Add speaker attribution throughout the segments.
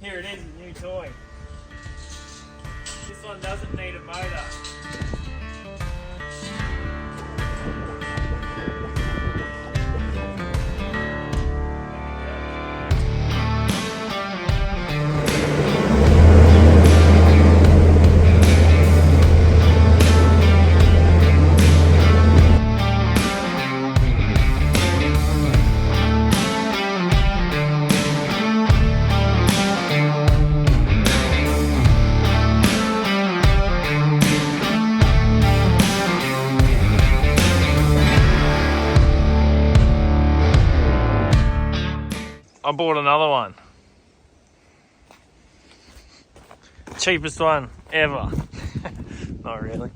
Speaker 1: Here it is, a new toy. This one doesn't need a motor. I bought another one. Cheapest one ever. Not really.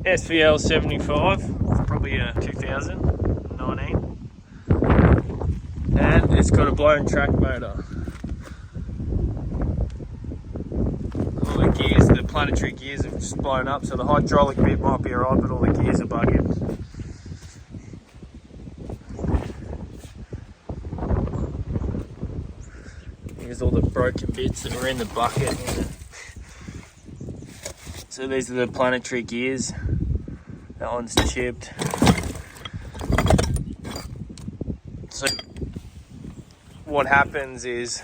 Speaker 1: SVL75, probably a 2019. And it's got a blown track motor. All the gears, the planetary gears have just blown up, so the hydraulic bit might be alright, but all the gears are bugging. Here's all the broken bits that were in the bucket. So these are the planetary gears. That one's chipped. So what happens is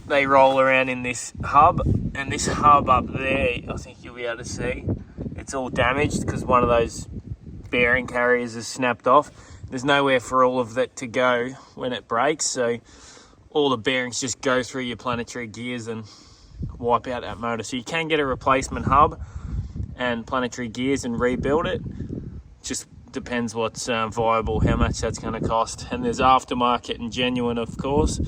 Speaker 1: they roll around in this hub, and this hub up there, I think you'll be able to see, it's all damaged because one of those bearing carriers is snapped off. There's nowhere for all of that to go when it breaks, so all the bearings just go through your planetary gears and wipe out that motor. So you can get a replacement hub and planetary gears and rebuild it. Just depends what's viable, how much that's going to cost. And there's aftermarket and genuine, of course.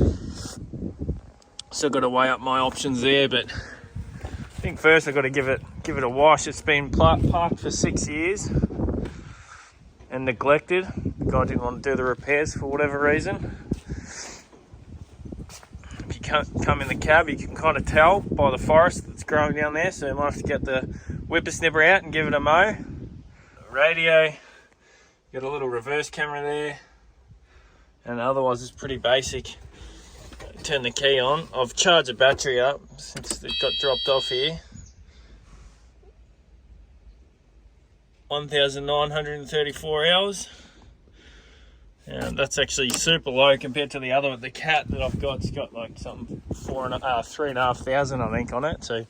Speaker 1: So I've got to weigh up my options there, but I think first I've got to give it a wash. It's been parked for 6 years and neglected. The guy didn't want to do the repairs for whatever reason. Come in the cab, you can kind of tell by the forest that's growing down there, so you might have to get the whippersnipper out and give it a mow. Radio, got a little reverse camera there, and otherwise it's pretty basic. Turn the key on. I've charged the battery up since it got dropped off here. 1,934 hours. And that's actually super low compared to the other, the cat that I've got. It's got like something 3,500, I think, on it. So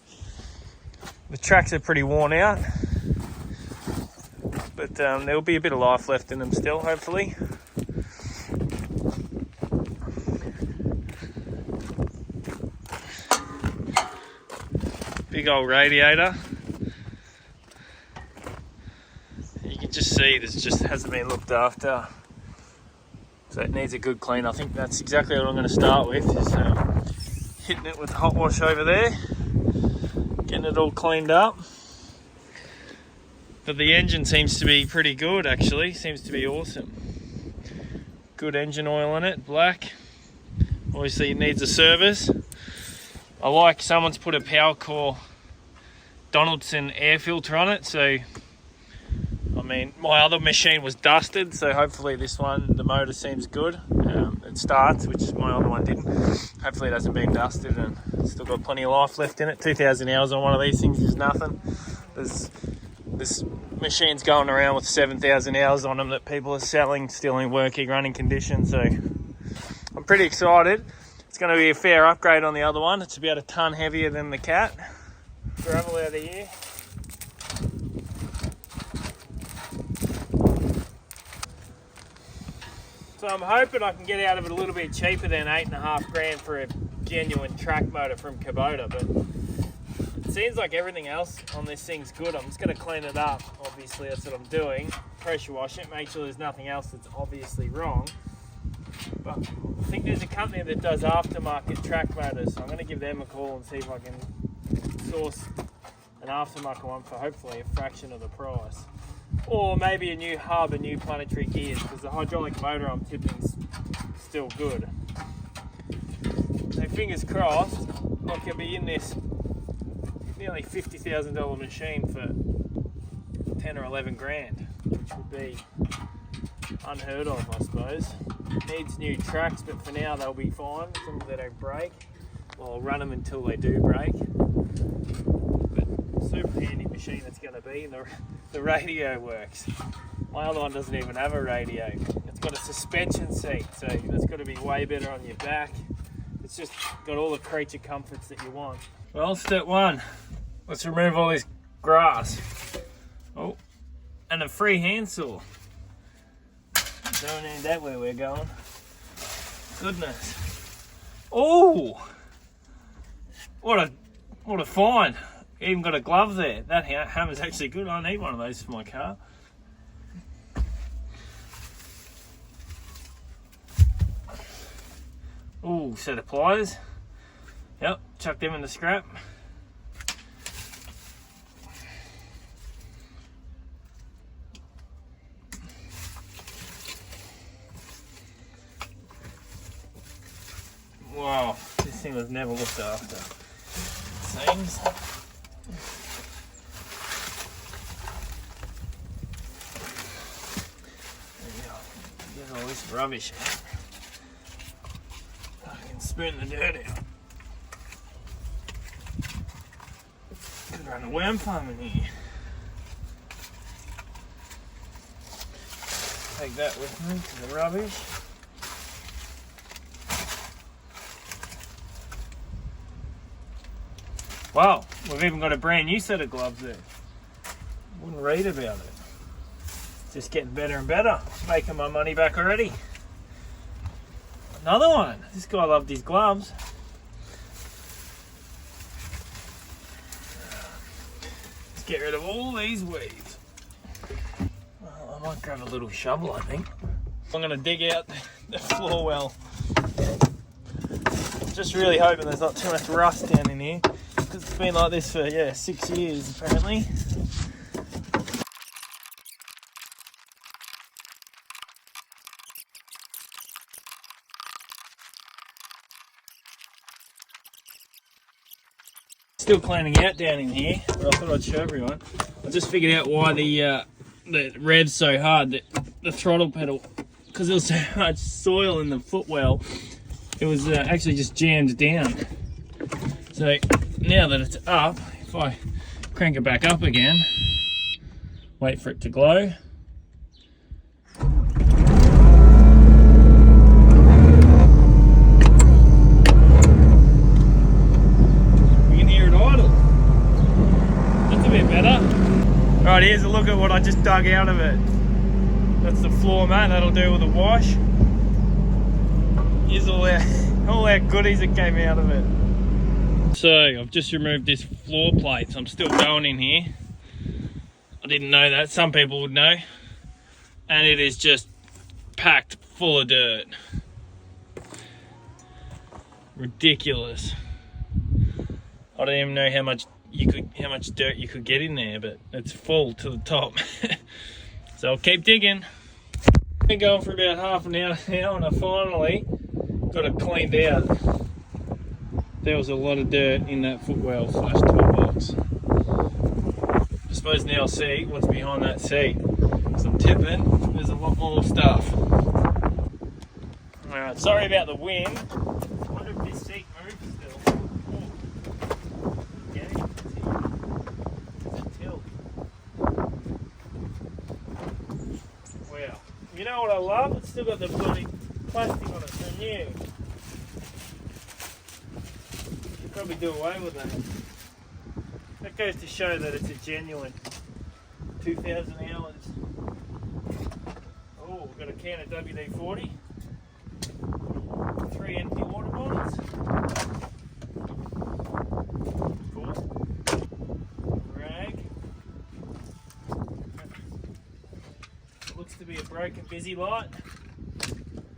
Speaker 1: the tracks are pretty worn out, but there'll be a bit of life left in them still, hopefully. Big old radiator. You can just see this just hasn't been looked after. So it needs a good clean. I think that's exactly what I'm going to start with, is hitting it with hot wash over there, getting it all cleaned up. But the engine seems to be pretty good, actually. Seems to be awesome. Good engine oil in it, black. Obviously it needs a service. I like someone's put a Power Core Donaldson air filter on it, so I mean, my other machine was dusted, so hopefully this one, the motor seems good. It starts, which my other one didn't. Hopefully it hasn't been dusted and it's still got plenty of life left in it. 2,000 hours on one of these things is nothing. This machine's going around with 7,000 hours on them that people are selling, still in working, running condition. So I'm pretty excited. It's going to be a fair upgrade on the other one. It's about a ton heavier than the cat. Gravel out of here. So I'm hoping I can get out of it a little bit cheaper than 8.5 grand for a genuine track motor from Kubota, but it seems like everything else on this thing's good. I'm just going to clean it up. Obviously that's what I'm doing. Pressure wash it, make sure there's nothing else that's obviously wrong. But I think there's a company that does aftermarket track motors, so I'm going to give them a call and see if I can source an aftermarket one for hopefully a fraction of the price. Or maybe a new hub and new planetary gears, because the hydraulic motor I'm tipping's still good. So fingers crossed, I can be in this nearly $50,000 machine for 10 or 11 grand, which would be unheard of, I suppose. Needs new tracks, but for now they'll be fine as long as they don't break. Well, I'll run them until they do break. But super handy machine it's going to be, and the radio works. My other one doesn't even have a radio. It's got a suspension seat, so that's got to be way better on your back. It's just got all the creature comforts that you want. Well, step one, let's remove all this grass. Oh, and a free handsaw. Don't need that where we're going. Goodness. Oh, what a find. Even got a glove there. That hammer's actually good. I need one of those for my car. Oh, set of pliers. Yep, chuck them in the scrap. Wow, this thing was never looked after. Seems. There you go. Get all this rubbish out. I can spoon the dirt out. Could run a worm farm in here. Take that with me to the rubbish. Wow, we've even got a brand new set of gloves there. Wouldn't read about it. It's just getting better and better. Making my money back already. Another one. This guy loved his gloves. Let's get rid of all these weeds. Well, I might grab a little shovel, I think. I'm going to dig out the floor well. Just really hoping there's not too much rust down in here. It's been like this for 6 years apparently. Still cleaning out down in here, but I thought I'd show everyone. I just figured out why the rev's so hard, the throttle pedal, because there was so much soil in the footwell. It was actually just jammed down. So now that it's up, if I crank it back up again, wait for it to glow. You can hear it idle. That's a bit better. Right, here's a look at what I just dug out of it. That's the floor mat, that'll do with the wash. Here's all our goodies that came out of it. So I've just removed this floor plate, so I'm still going in here. I didn't know that, some people would know. And it is just packed full of dirt. Ridiculous. I don't even know how much dirt you could get in there, but it's full to the top. So I'll keep digging. Been going for about half an hour now, and I finally got it cleaned out. There was a lot of dirt in that footwell / toolbox. I suppose now I'll see what's behind that seat. Because I'm tipping, there's a lot more stuff. Alright, sorry about the wind. I wonder if this seat moves still. Oh. Yeah, it's a tilt. Wow. You know what I love? It's still got the bloody plastic on it, so new. Probably do away with that. That goes to show that it's a genuine 2,000 hours. Oh, we've got a can of WD-40. 3 empty water bottles. Cool. Rag. It looks to be a broken busy light.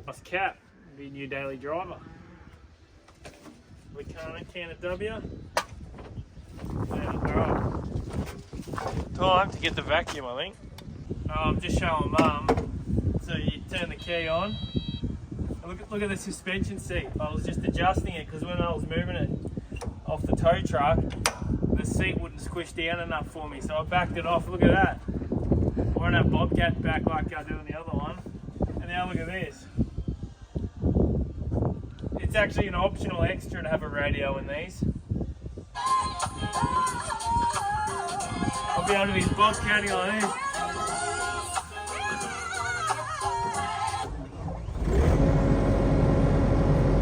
Speaker 1: Nice cap. Be a new daily driver. We can of W. Time to get the vacuum, I think. I'm just showing Mum. So you turn the key on. Look at the suspension seat. I was just adjusting it because when I was moving it off the tow truck, the seat wouldn't squish down enough for me. So I backed it off. Look at that. I won't have bobcat back like I do in the other one. And now look at this. It's actually an optional extra to have a radio in these. I'll be able to be bobcatting on it.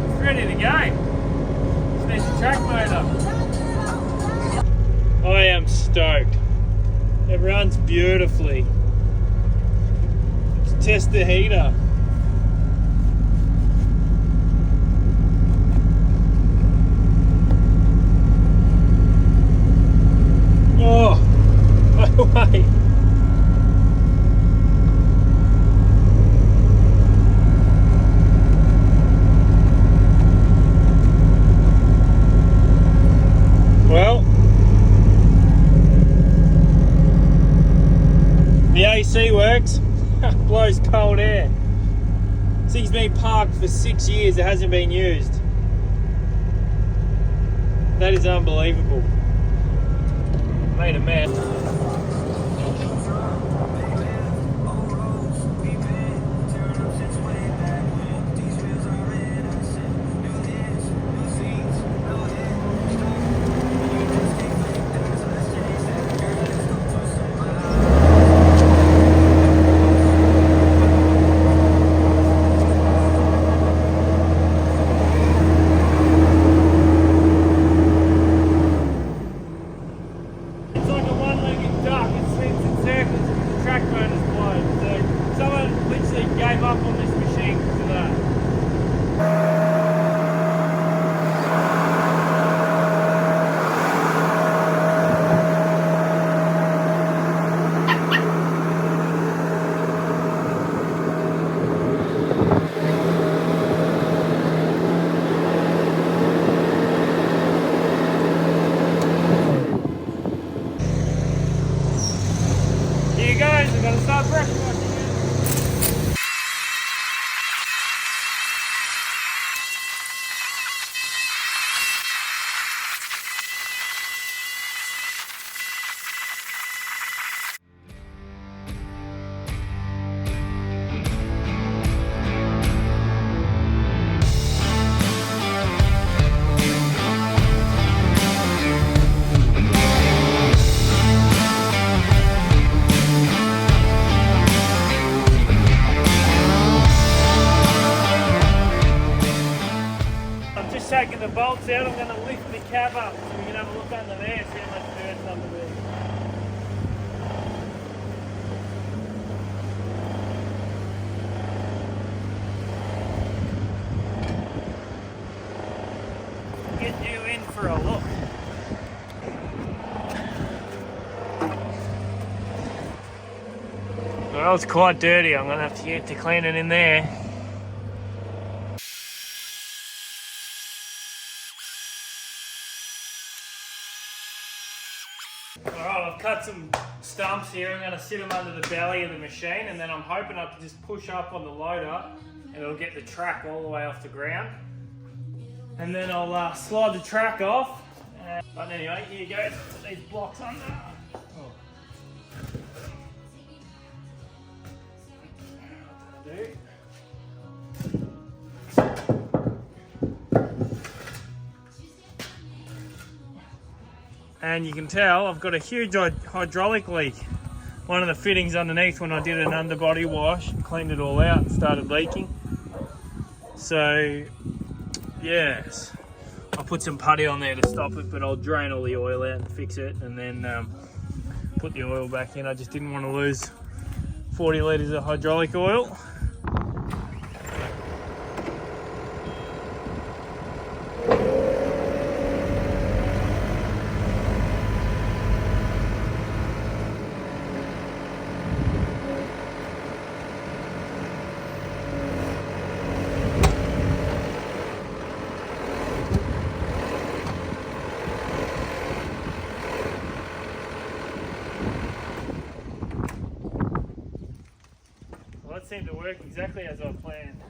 Speaker 1: It's ready to go. Just needs a track motor. I am stoked. It runs beautifully. Let's test the heater. Oh, no way. Well, the AC works, blows cold air. This thing's been parked for 6 years, it hasn't been used. That is unbelievable. Made a mess. Gave up on this machine because of that. Here you guys, we're going to start pressure washing it. Taking the bolts out, I'm going to lift the cab up so we can have a look under there, see how much dirt's under there. Get you in for a look. Well, it's quite dirty. I'm going to have to get to clean it in there. Alright, I've cut some stumps here. I'm going to sit them under the belly of the machine, and then I'm hoping I can just push up on the loader and it'll get the track all the way off the ground. And then I'll slide the track off. But anyway, here you go. Put these blocks under. Oh. Do. And you can tell I've got a huge hydraulic leak. One of the fittings underneath, when I did an underbody wash, cleaned it all out and started leaking. So yes, I'll put some putty on there to stop it, but I'll drain all the oil out and fix it, and then put the oil back in. I just didn't want to lose 40 litres of hydraulic oil. That seemed to work exactly as I planned.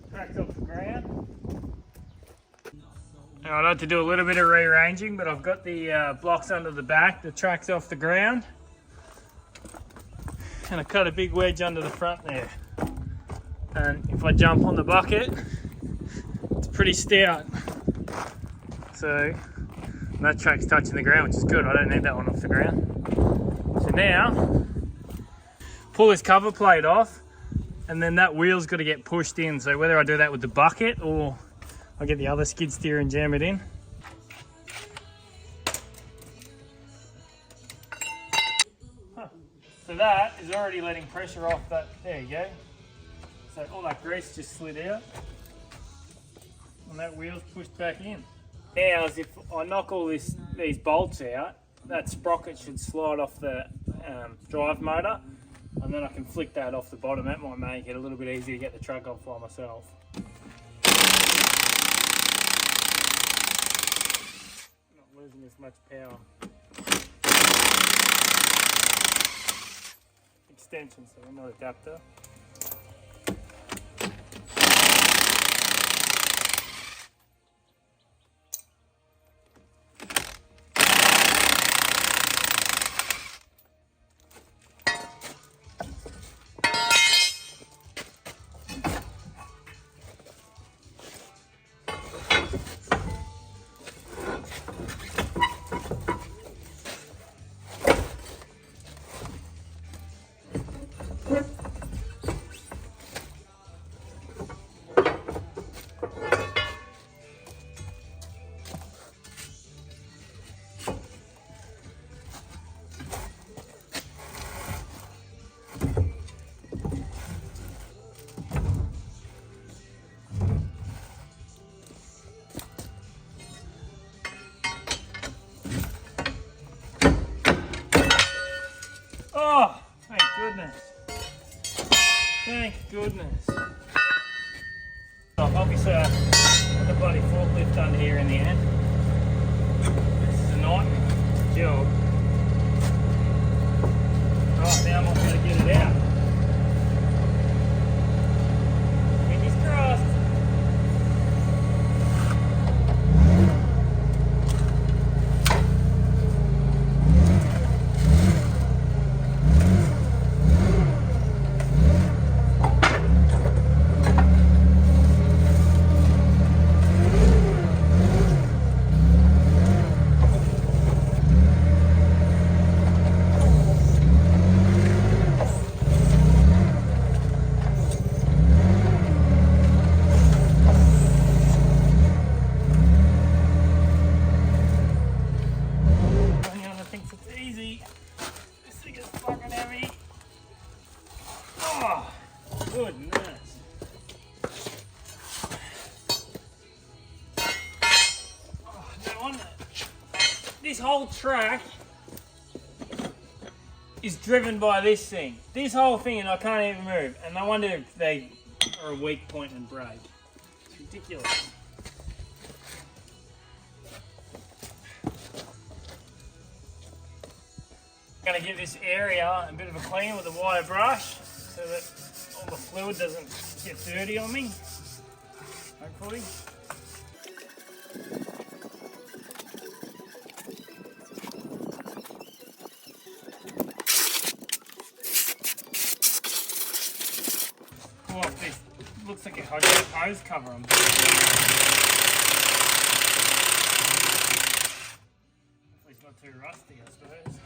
Speaker 1: Cracked off the ground. Now I'd like to do a little bit of rearranging, but I've got the blocks under the back, the track's off the ground. And I cut a big wedge under the front there. And if I jump on the bucket, it's pretty stout. So that track's touching the ground, which is good. I don't need that one off the ground. So now, pull this cover plate off, and then that wheel's got to get pushed in. So whether I do that with the bucket or I get the other skid steer and jam it in. So that is already letting pressure off that, there you go. So all that grease just slid out and that wheel's pushed back in. Now, as if I knock all these bolts out, that sprocket should slide off the drive motor, and then I can flick that off the bottom. That might make it a little bit easier to get the truck off by myself. Not losing as much power. Extension, so not adapter. Oh, thank goodness. Thank goodness. Obviously, I put the bloody forklift under here in the end. This is a nightmare job. Right, now I'm not going to get it out. Fingers crossed. Goodness. Oh, no wonder. This whole track is driven by this thing. This whole thing, and I can't even move. And I wonder if they are a weak point and brake. It's ridiculous. I'm going to give this area a bit of a clean with a wire brush so that all the fluid doesn't get dirty on me, hopefully. Oh, this looks like a hose cover on this. Hopefully it's not too rusty, I suppose.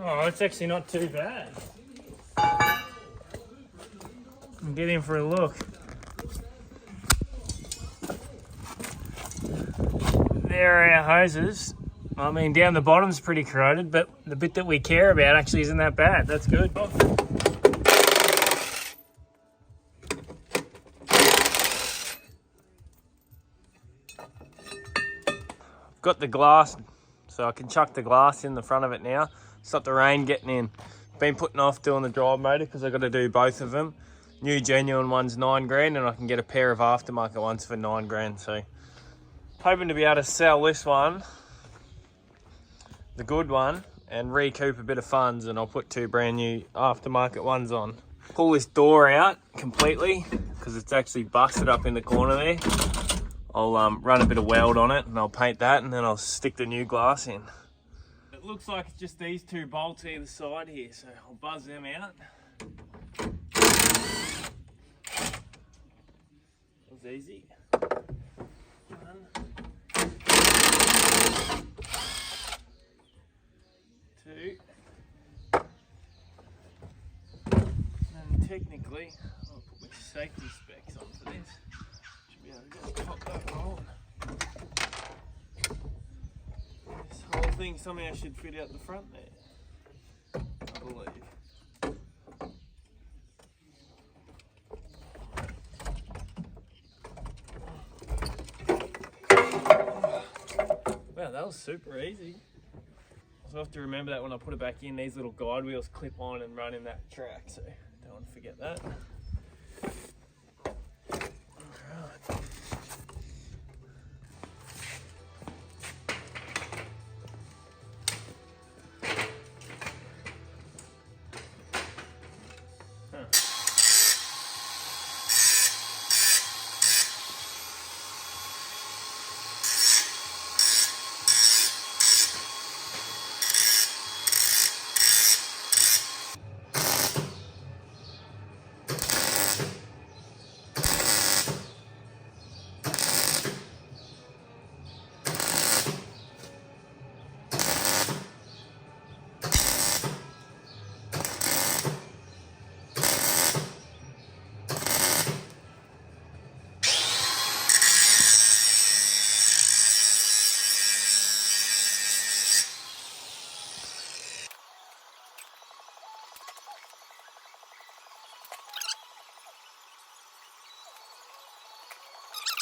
Speaker 1: Oh, it's actually not too bad. I'll get in for a look. There are our hoses. I mean, down the bottom's pretty corroded, but the bit that we care about actually isn't that bad. That's good. I've got the glass, so I can chuck the glass in the front of it now. Stop the rain getting in. Been putting off doing the drive motor because I've got to do both of them. New genuine one's $9 grand, and I can get a pair of aftermarket ones for $9 grand. So hoping to be able to sell this one the good one and recoup a bit of funds, and I'll put 2 brand new aftermarket ones on. Pull this door out completely because it's actually busted up in the corner there. I'll run a bit of weld on it and I'll paint that, and then I'll stick the new glass in. It looks like it's just these 2 bolts either side here, so I'll buzz them out. That was easy. 1, 2. And technically, I'll put my safety specs on for this. Should be able to just pop that on. This whole thing somehow should fit out the front there, I believe. Wow, that was super easy. So I have to remember that when I put it back in, these little guide wheels clip on and run in that track, so don't want to forget that. Alright.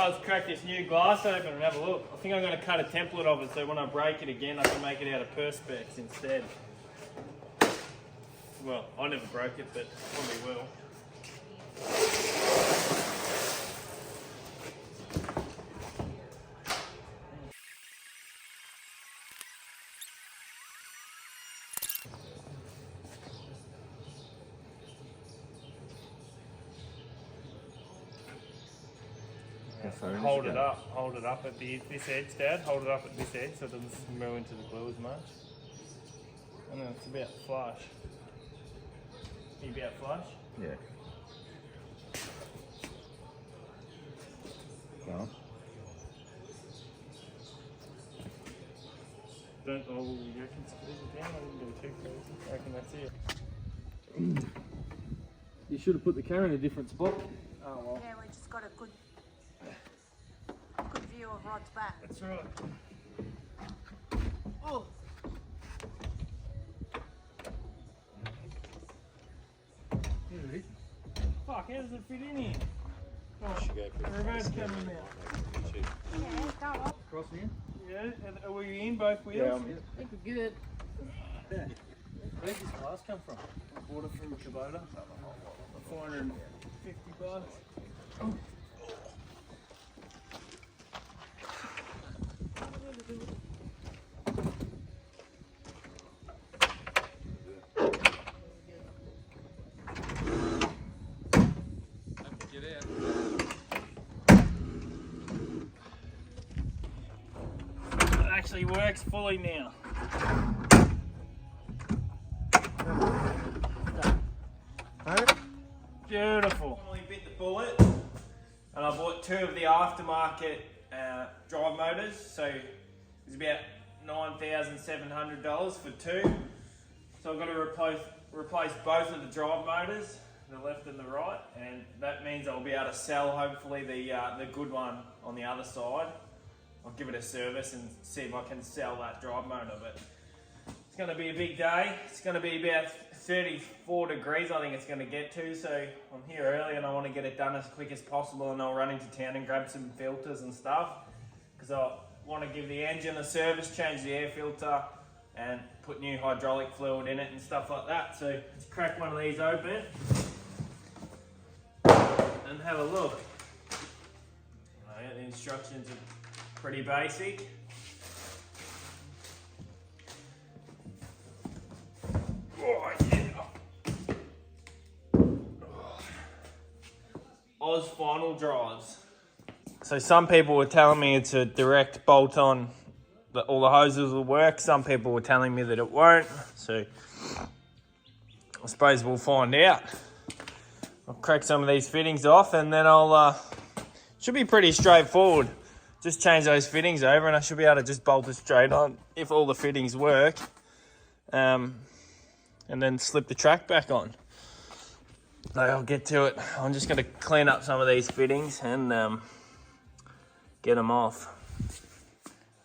Speaker 1: Let's crack this new glass open and have a look. I think I'm going to cut a template of it so when I break it again I can make it out of perspex instead. Well, I never broke it, but probably will. Hold it up at this edge, Dad. Hold it up at this edge so it doesn't smear into the glue as much. And then it's about flush. You about flush?
Speaker 2: Yeah. Go on.
Speaker 1: Don't, oh, you reckon squeeze it down? I didn't do it too crazy. I reckon that's it.
Speaker 3: You should have put the camera in a different spot.
Speaker 1: Oh well.
Speaker 4: Yeah, we just got a good view of Rod's back.
Speaker 1: That's right.
Speaker 4: Oh.
Speaker 1: Fuck, how does it fit in here? Oh,
Speaker 2: Go
Speaker 1: reverse camera now.
Speaker 4: Yeah, go on.
Speaker 3: Cross in.
Speaker 1: Yeah, are we in both wheels?
Speaker 3: Yeah, I'm in. I think we're good. Yeah. Where'd this glass come from?
Speaker 1: I bought it from Kubota. For $450. Oh. It actually works fully now. Beautiful. I bit the bullet, and I bought 2 of the aftermarket drive motors, so it was about $9,700 for 2. So I've got to replace both of the drive motors, the left and the right, and that means I'll be able to sell hopefully the good one on the other side. I'll give it a service and see if I can sell that drive motor, but it's going to be a big day. It's going to be about 34 degrees I think it's going to get to, so I'm here early and I want to get it done as quick as possible, and I'll run into town and grab some filters and stuff because I want to give the engine a service, change the air filter and put new hydraulic fluid in it and stuff like that. So let's crack one of these open and have a look. The instructions are pretty basic. Oz final drives. So some people were telling me it's a direct bolt on, that all the hoses will work. Some people were telling me that it won't. So I suppose we'll find out. I'll crack some of these fittings off and then should be pretty straightforward. Just change those fittings over and I should be able to just bolt it straight on if all the fittings work. And then slip the track back on. So I'll get to it. I'm just going to clean up some of these fittings and get them off.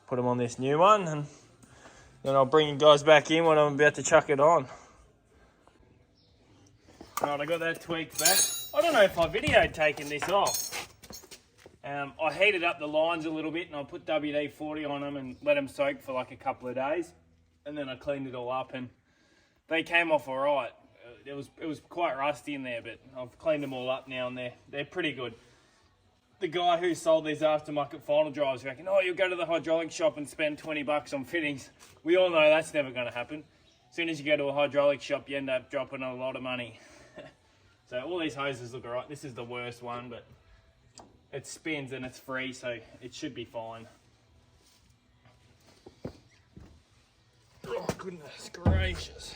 Speaker 1: Put them on this new one and then I'll bring you guys back in when I'm about to chuck it on. Right, I got that tweaked back. I don't know if I videoed taking this off. I heated up the lines a little bit and I put WD-40 on them and let them soak for like a couple of days. And then I cleaned it all up and they came off all right. It was quite rusty in there, but I've cleaned them all up now and they're pretty good. The guy who sold these aftermarket final drives reckon, oh, you'll go to the hydraulic shop and spend 20 bucks on fittings. We all know that's never going to happen. As soon as you go to a hydraulic shop, you end up dropping a lot of money. So all these hoses look all right. This is the worst one, but it spins and it's free, so it should be fine. Oh, goodness gracious.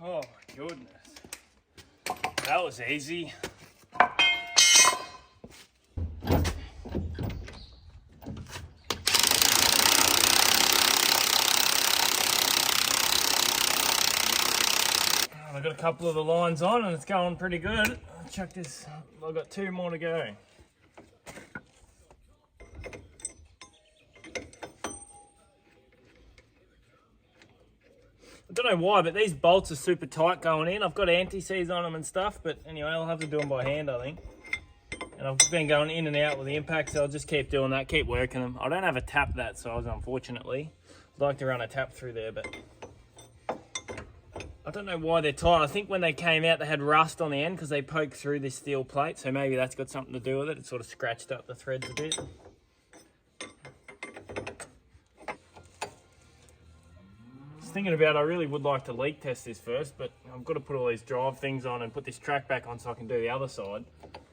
Speaker 1: Oh my goodness. That was easy. I've got a couple of the lines on and it's going pretty good. I'll check this. I've got 2 more to go. I don't know why, but these bolts are super tight going in. I've got anti-seize on them and stuff, but anyway, I'll have to do them by hand, I think. And I've been going in and out with the impact, so I'll just keep doing that, keep working them. I don't have a tap that size, unfortunately. I'd like to run a tap through there, but I don't know why they're tight. I think when they came out, they had rust on the end because they poked through this steel plate, so maybe that's got something to do with it. It sort of scratched up the threads a bit. Thinking about, I really would like to leak test this first, but I've got to put all these drive things on and put this track back on so I can do the other side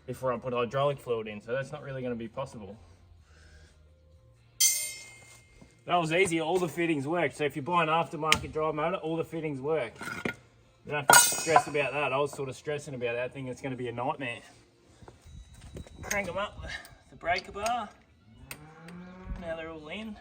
Speaker 1: before I put hydraulic fluid in, so that's not really going to be possible. That was easy, all the fittings worked. So if you buy an aftermarket drive motor, all the fittings work. You don't have to stress about that. I was sort of stressing about that, thinking it's going to be a nightmare. Crank them up, the breaker bar. Now they're all in.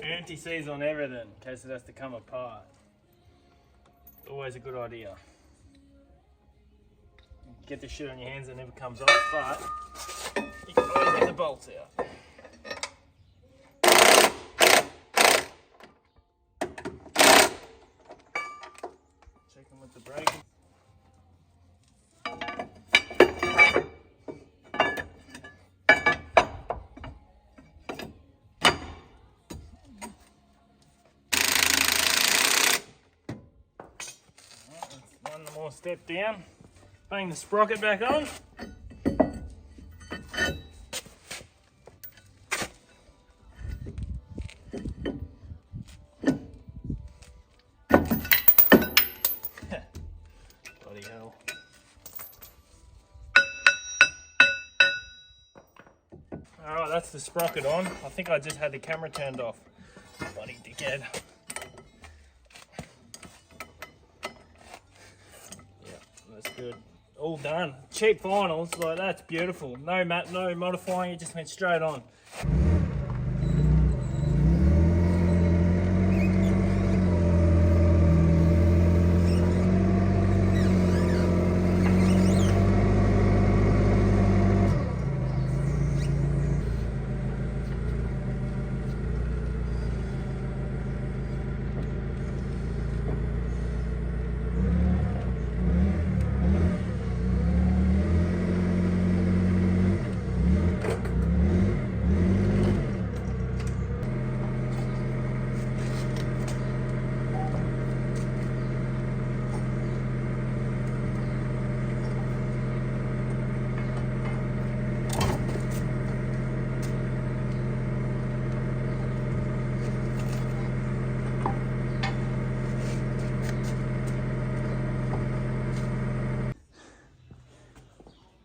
Speaker 1: Anti-seize on everything in case it has to come apart. Always a good idea. Get the shit on your hands, it never comes off, but you can always get the bolts out. Check them with the brake. More step down, bang the sprocket back on. Bloody hell. Alright, that's the sprocket on. I think I just had the camera turned off. Bloody dickhead. That's good. All done. Cheap finals, like that's beautiful. No modifying, it just went straight on.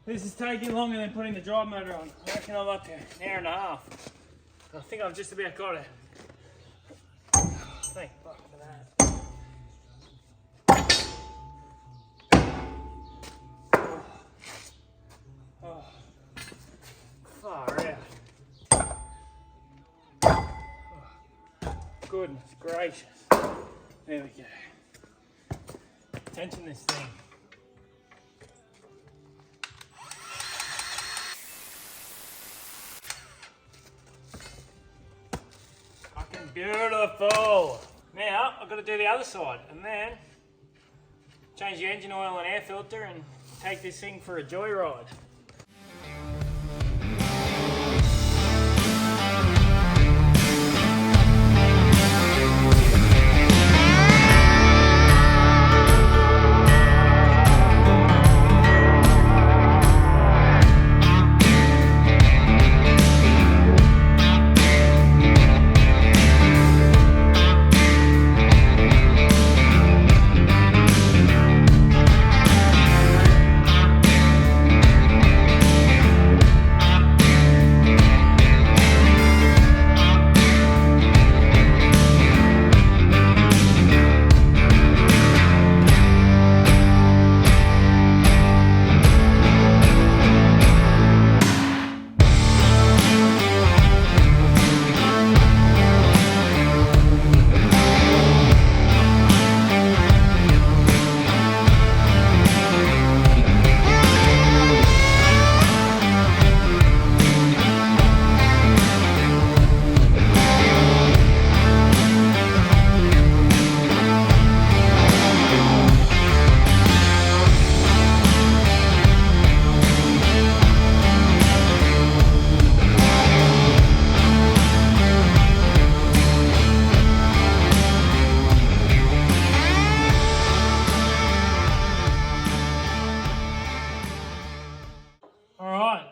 Speaker 1: This is taking longer than putting the drive motor on. I reckon I'm up to an hour and a half. I think I've just about got it. Thank fuck for that. Oh. Far out. Oh. Goodness gracious. There we go. Tension this thing. Fucking beautiful. Now I've got to do the other side and then change the engine oil and air filter and take this thing for a joyride.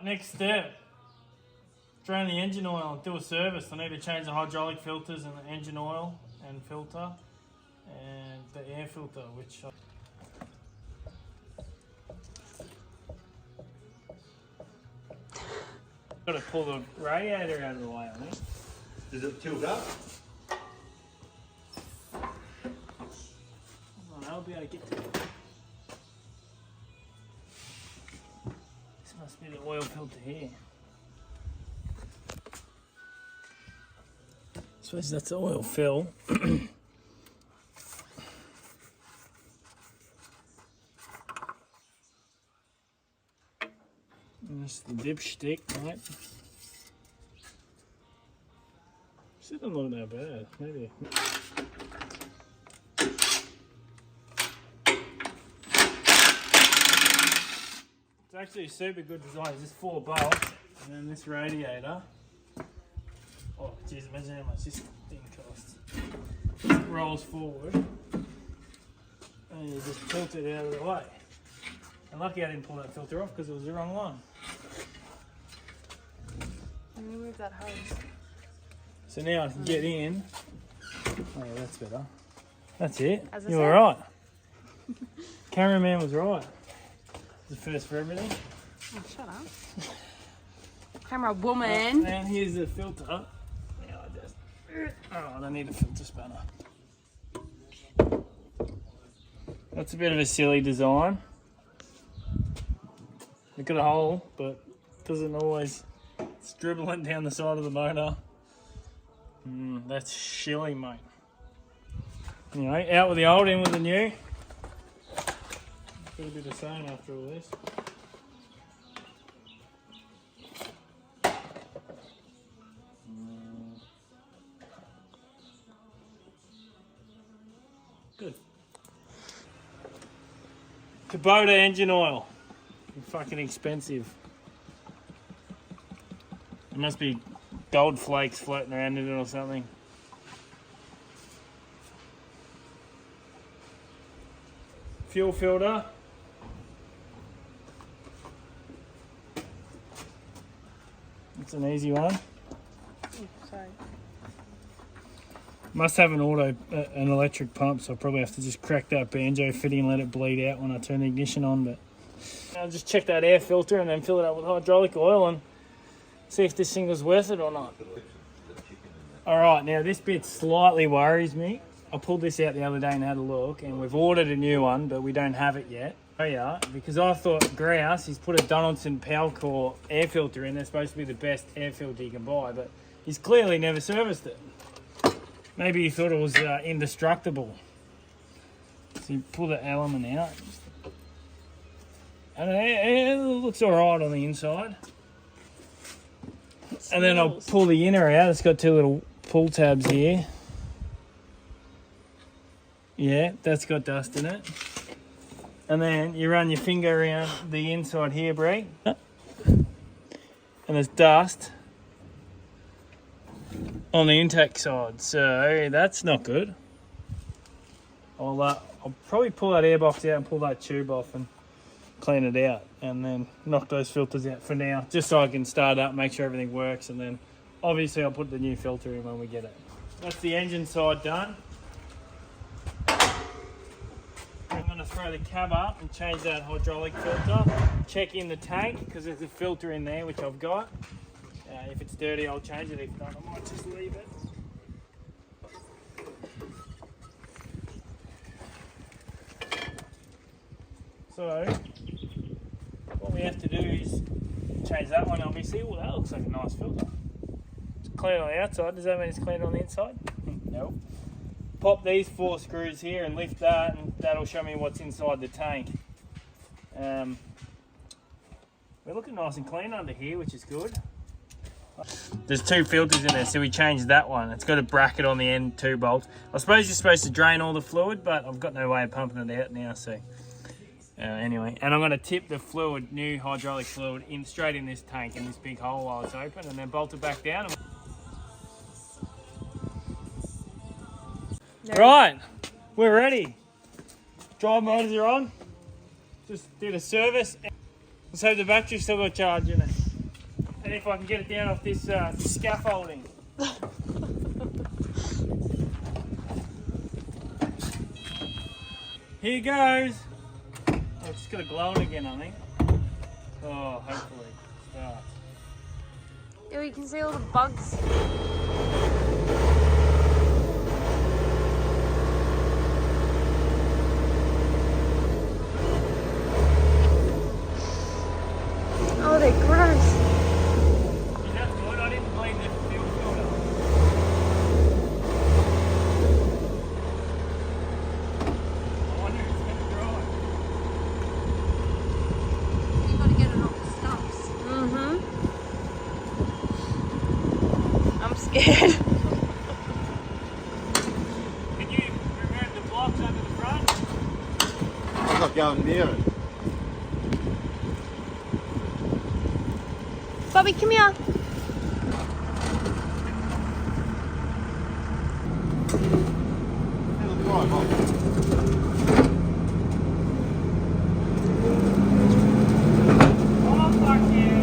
Speaker 1: Next step, drain the engine oil and do a service. I need to change the hydraulic filters and the engine oil and filter and the air filter, which got to pull the radiator out of the way, I think.
Speaker 3: Is it tilt up?
Speaker 1: Oh, I'll be able to get to it. This must be the oil filter here. I suppose that's the oil fill. And that's the dipstick, right? This doesn't look that bad, maybe. It's actually a super good design. It's just 4 bolts and then this radiator. Oh geez, imagine how much this thing costs. It rolls forward and you just tilt it out of the way. And lucky I didn't pull that filter off because it was the wrong one.
Speaker 4: Let me move that hose.
Speaker 1: So now I can get in. Oh yeah, that's better. That's it. You were
Speaker 4: said.
Speaker 1: right. Cameraman was right. It's the first for everything.
Speaker 4: Oh, shut up. Camera woman.
Speaker 1: And here's the filter. Now I just... Oh, I don't need a filter spanner. That's a bit of a silly design. It's got a hole, but it doesn't always... It's dribbling down the side of the motor. That's shilly, mate. Anyway, out with the old, in with the new. Got a bit of same after all this. Good. Kubota engine oil. Fucking expensive. There must be gold flakes floating around in it or something. Fuel filter. It's an easy one.
Speaker 4: Sorry.
Speaker 1: Must have an electric pump, so I'll probably have to just crack that banjo fitting and let it bleed out when I turn the ignition on, but I'll just check that air filter and then fill it up with hydraulic oil and see if this thing was worth it or not. Alright, now this bit slightly worries me. I pulled this out the other day and had a look, and we've ordered a new one, but we don't have it yet. Oh yeah, because I thought Grouse, he's put a Donaldson Powercore air filter in. They're supposed to be the best air filter you can buy, but he's clearly never serviced it. Maybe he thought it was indestructible. So you pull the element out. And it looks alright on the inside. And then I'll pull the inner out. It's got two little pull tabs here. Yeah, that's got dust in it. And then you run your finger around the inside here, Bree. And there's dust on the intake side. So that's not good. I'll probably pull that airbox out and pull that tube off and clean it out. And then knock those filters out for now. Just so I can start up, make sure everything works. And then obviously I'll put the new filter in when we get it. That's the engine side done. I'm going to throw the cab up and change that hydraulic filter. Check in the tank because there's a filter in there which I've got. If it's dirty I'll change it, if not I might just leave it. So what we have to do is change that one obviously. Well, that looks like a nice filter. It's clean on the outside, does that mean it's clean on the inside? Nope. Pop these 4 screws here and lift that, and that'll show me what's inside the tank. We're looking nice and clean under here, which is good. There's 2 filters in there, so we changed that one. It's got a bracket on the end, 2 bolts. I suppose you're supposed to drain all the fluid, but I've got no way of pumping it out now, so anyway. And I'm going to tip the fluid, new hydraulic fluid, in straight in this tank in this big hole while it's open, and then bolt it back down. Right, we're ready. Drive motors are on. Just did a service. Let's hope the battery's still got charge in it. And if I can get it down off this scaffolding. Here goes. Oh, it's just got to glow again, I think. Oh, hopefully. Start.
Speaker 4: Yeah, you can see all the bugs. Oh, they're gross.
Speaker 1: Yeah, that's good. I didn't blame the fuel filter. I wonder if it's going to dry.
Speaker 4: You got to get it off the stumps. I'm scared.
Speaker 1: Can you remove the blocks under the front?
Speaker 3: I'm not going near it.
Speaker 4: Bobby, come here.
Speaker 3: It'll dry, Bob.
Speaker 1: Oh, fuck yeah.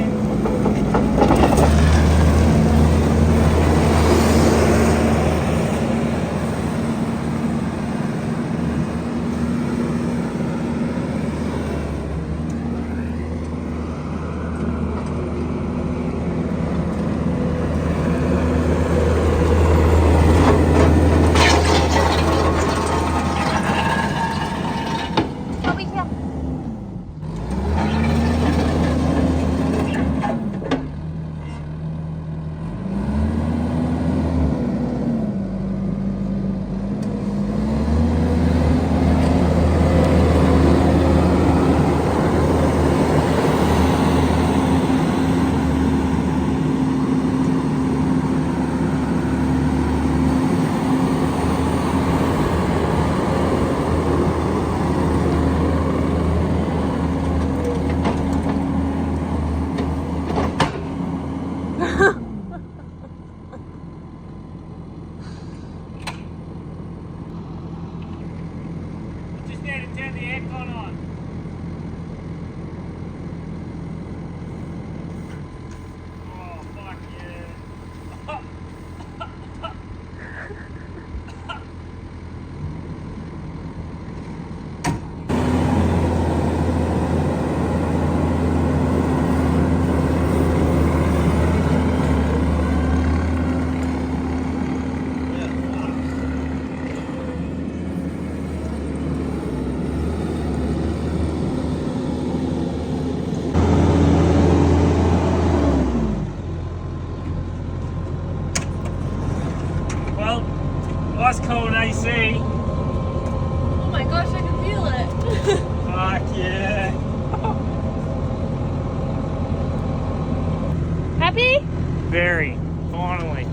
Speaker 4: happy?
Speaker 1: Very. Finally.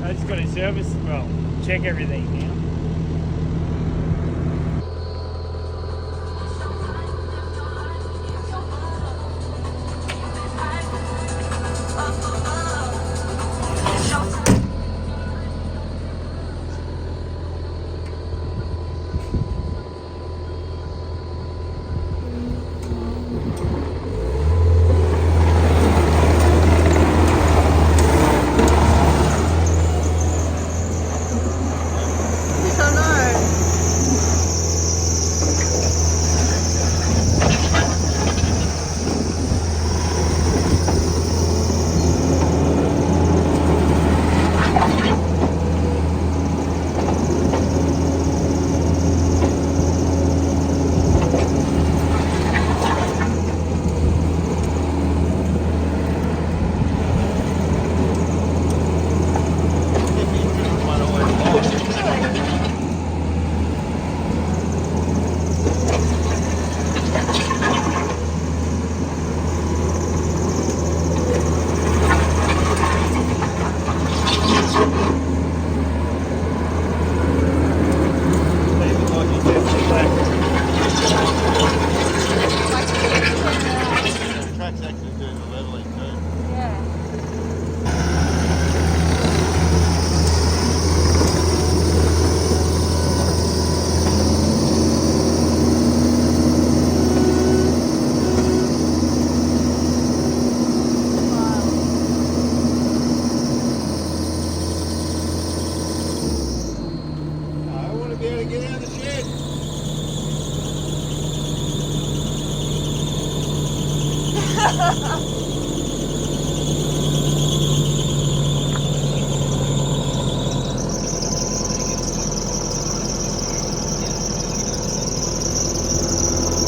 Speaker 1: I just got to service, well, check everything now.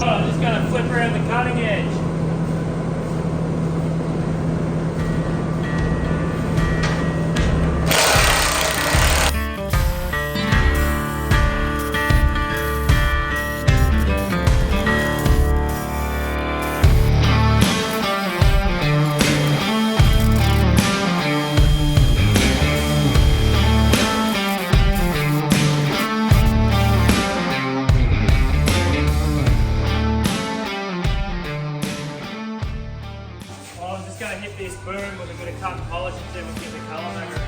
Speaker 1: I'm just going to flip around the cutting edge. Well, I'm just going to hit this boom with a bit of cut and polish and see if we can get the colour back around.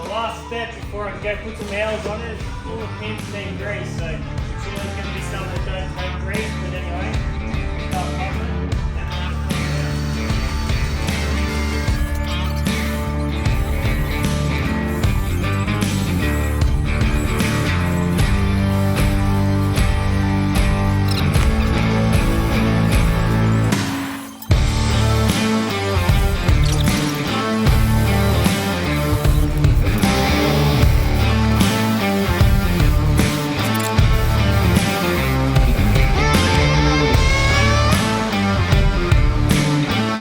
Speaker 1: Last step before I can go put some nails on it is all the pins need grease, so it's going to be something that don't take grease, but anyway.